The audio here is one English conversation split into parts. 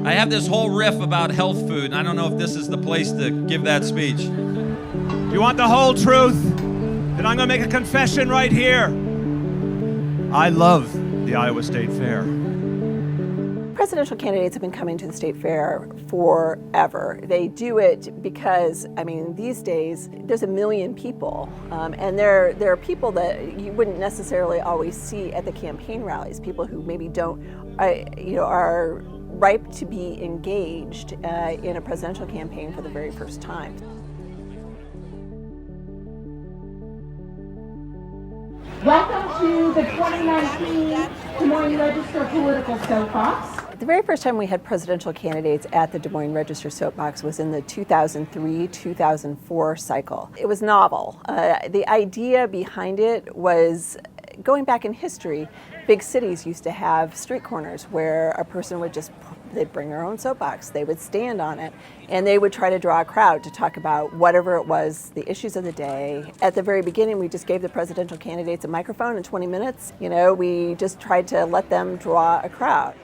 I have this whole riff about health food, and I don't know if this is the place to give that speech. Do you want the whole truth? Then I'm going to make a confession right here. I love the Iowa State Fair. Presidential candidates have been coming to the State Fair forever. They do it because, I mean, these days there's 1 million people, and there are people that you wouldn't necessarily always see at the campaign rallies. People who maybe are ripe to be engaged in a presidential campaign for the very first time. Welcome to the 2019 Des Moines Register Political Soapbox. The very first time we had presidential candidates at the Des Moines Register Soapbox was in the 2003-2004 cycle. It was novel. The idea behind it was going back in history. Big cities used to have street corners where a person would they'd bring their own soapbox, they would stand on it, and they would try to draw a crowd to talk about whatever it was, the issues of the day. At the very beginning, we just gave the presidential candidates a microphone in 20 minutes. We just tried to let them draw a crowd.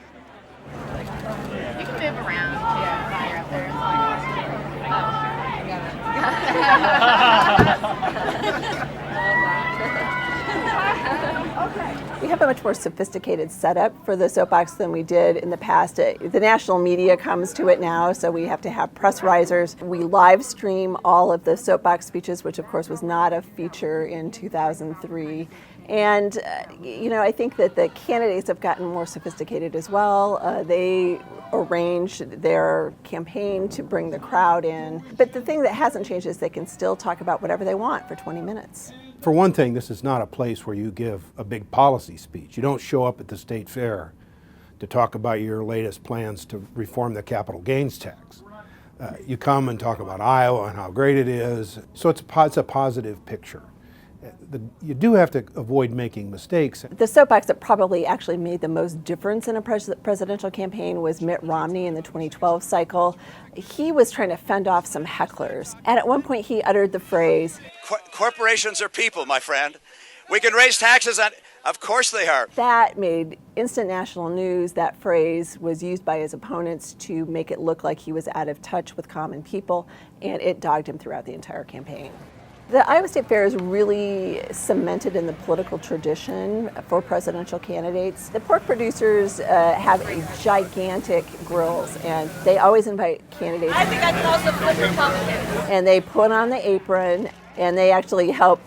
You can move around. Yeah, while you're up there. We have a much more sophisticated setup for the soapbox than we did in the past. The national media comes to it now, so we have to have press risers. We live stream all of the soapbox speeches, which of course was not a feature in 2003. And, I think that the candidates have gotten more sophisticated as well. They arrange their campaign to bring the crowd in. But the thing that hasn't changed is they can still talk about whatever they want for 20 minutes. For one thing, this is not a place where you give a big policy speech. You don't show up at the State Fair to talk about your latest plans to reform the capital gains tax. You come and talk about Iowa and how great it is. So it's a positive picture. You do have to avoid making mistakes. The soapbox that probably actually made the most difference in a presidential campaign was Mitt Romney in the 2012 cycle. He was trying to fend off some hecklers. And at one point he uttered the phrase, corporations are people, my friend. We can raise taxes on, of course they are. That made instant national news. That phrase was used by his opponents to make it look like he was out of touch with common people, and it dogged him throughout the entire campaign. The Iowa State Fair is really cemented in the political tradition for presidential candidates. The pork producers have a gigantic grills, and they always invite candidates. I think I can also flip Republicans. And they put on the apron, and they actually help,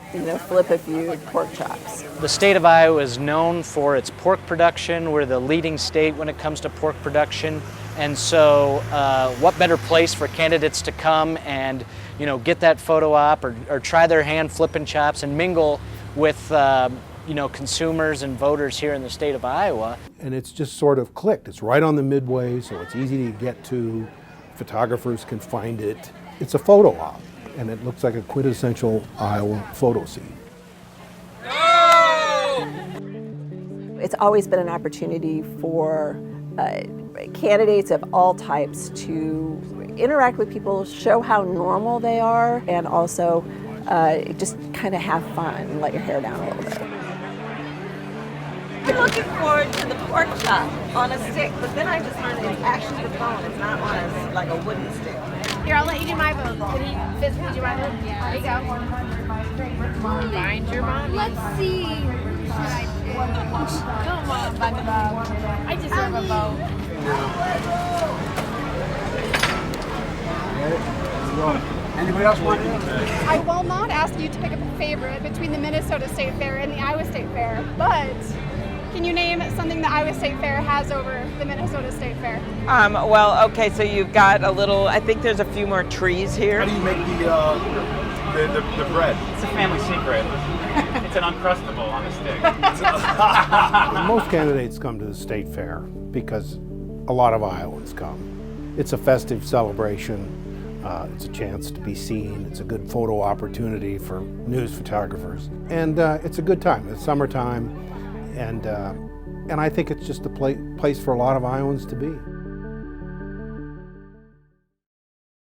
flip a few pork chops. The state of Iowa is known for its pork production. We're the leading state when it comes to pork production. And so what better place for candidates to come and get that photo op or try their hand flipping chops and mingle with consumers and voters here in the state of Iowa. And it's just sort of clicked. It's right on the midway, so it's easy to get to. Photographers can find it. It's a photo op, and it looks like a quintessential Iowa photo scene. It's always been an opportunity for candidates of all types to interact with people, show how normal they are, and also just kind of have fun and let your hair down a little bit. I'm looking forward to the pork chop on a stick, but then I just learned it's actually the bone. It's not on like a wooden stick. Here, I'll let you do my vote. Can you physically do my vote? Yeah. There you go. Find your mom. Let's see. Come on, Bob. I deserve a vote. Anybody else want to? I will not ask you to pick up a favorite between the Minnesota State Fair and the Iowa State Fair, but can you name something the Iowa State Fair has over the Minnesota State Fair? Okay, so you've got a little, I think there's a few more trees here. How do you make the bread? It's a family secret. It's an Uncrustable on a stick. Most candidates come to the State Fair because a lot of Iowans come. It's a festive celebration. It's a chance to be seen. It's a good photo opportunity for news photographers. And it's a good time. It's summertime. And I think it's just a place for a lot of Iowans to be.